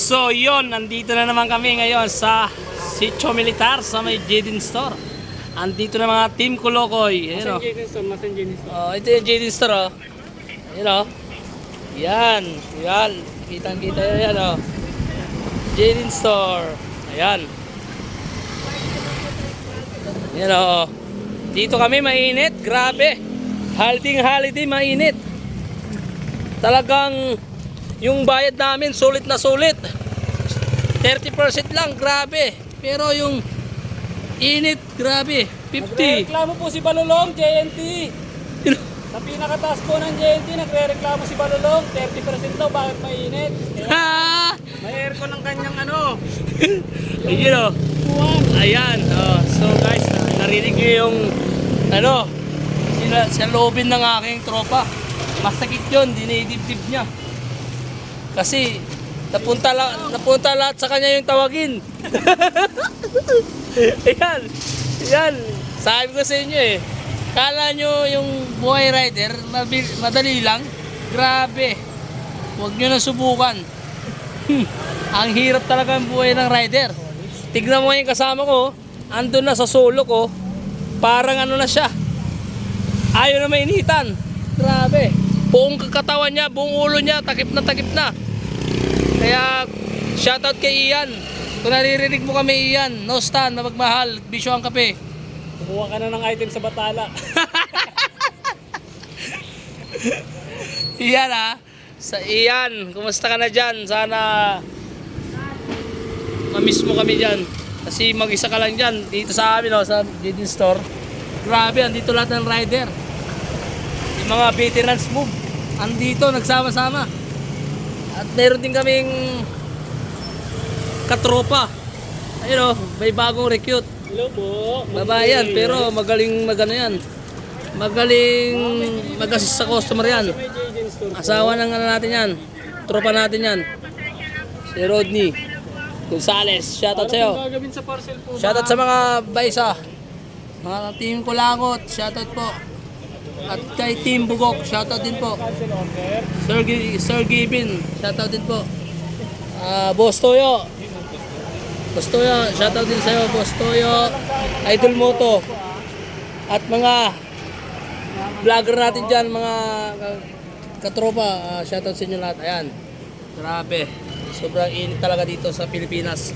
So yon, nandito na naman kami ngayon sa Sitio Militar sa may Jadin Store. Andito na mga Team Kolokoy. Ayun o. Ito yung Jadin Store o. Ayun o. Yan. Yan. Kitang-kita yan o. Jadin Store. Ayan. Yan o. Dito kami mainit. Grabe. Holiday mainit. Talagang yung bayad namin sulit na sulit. 30% lang, grabe. Pero yung init, grabe. 50. Nagre-reklamo po si Balulong, JNT. Sa pinakataas po ng JNT, nagre-reklamo si Balulong. 30% daw, bakit mainit? Ha! May aircon ng kanyang ano. Ayun o. Ayan. So guys, narinig nyo yung ano, sa loobin ng aking tropa. Masakit yun, dinidibdib niya. Kasi napunta lahat sa kanya yung tawagin. Ayan. Ayan. Sabi ko sa inyo eh. Kala nyo yung buhay rider, madali lang. Grabe. Huwag nyo na subukan. Ang hirap talaga ang buhay ng rider. Tignan mo yung kasama ko. Andun na sa solo ko. Parang ano na siya. Ayaw na mainitan. Grabe. Buong katawan niya, buong ulo niya, takip na. Kaya, shoutout kay Ian. Kung naririnig mo kami, Ian, no stand, na magmahal, bisyo ang kape. Kumuha ka na ng item sa Batala. Ian ha, sa Ian, kumusta ka na dyan? Sana mamiss mo kami dyan. Kasi mag-isa ka lang dyan, dito sa amin, no, sa Jadin Store. Grabe, andito lahat ng rider. Yung mga veterans move, andito, nagsama-sama. At meron din kaming katropa. Ayun o, may bagong recruit. Hello po. Babae yan, pero magaling magano yan. Magaling mag-assist sa customer yan. May JJ Store. Asawa ng ano natin yan. Tropa natin yan. Si Rodney Gonzales. Shoutout sa'yo. Ano gagawin sa parcel po? Shoutout sa mga baysa. Mga team Kulangot. Shoutout po. At kay Team Bugok, shoutout din po. Cancel order. Sir Gibin, shoutout din po. Boss Toyo. Boss Toyo, shoutout din sa'yo, Boss Toyo. Idol Moto. At mga vlogger natin dyan, mga katropa, shoutout sa inyo lahat. Ayan, grabe. Sobrang init talaga dito sa Pilipinas.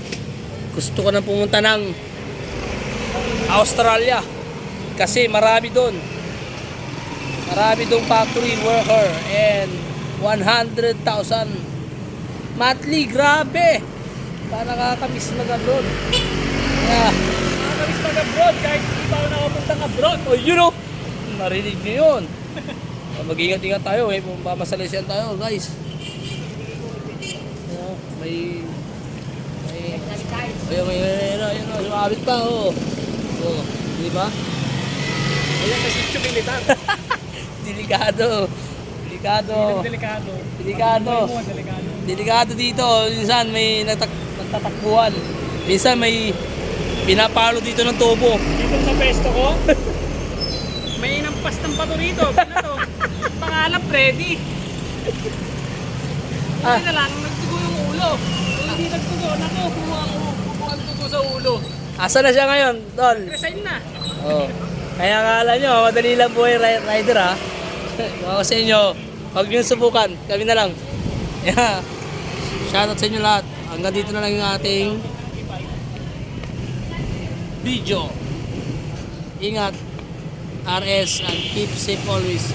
Gusto ko nang pumunta ng Australia. Kasi marami doon. Marami dong factory worker and 100,000 monthly. Grabe! Para nakakamiss mag-abroad. Yeah. Nakakalis mag-abroad kahit hindi pa ako nakapuntang abroad. Oh, you know, narinig niyo yun. Mag-ingat-ingat tayo. Pamasalisian tayo, guys. May sumabit pa, oh. Oh, di ba? Ayan sa Sitio Militar. Delikado. Delikado. Delikado dito. Minsan may nagtatakbuhan. Minsan may pinapalo dito ng tubo. Dito sa pesto ko, may inampas ng pato rito. Ano to? Pangalan, Freddy. Hindi na lang, nagtugo yung ulo. Kung hindi nagtugo, naku, kumuha ang tugo sa ulo. Asa na siya ngayon, Tol? Resign na. Oh. Kaya akala nyo, madali lang buhay rider ha. Ako sa inyo, huwag nyo subukan. Kami na lang. Yeah. Shoutout sa inyo lahat. Hanggang dito na lang yung ating video. Ingat. RS and keep safe always.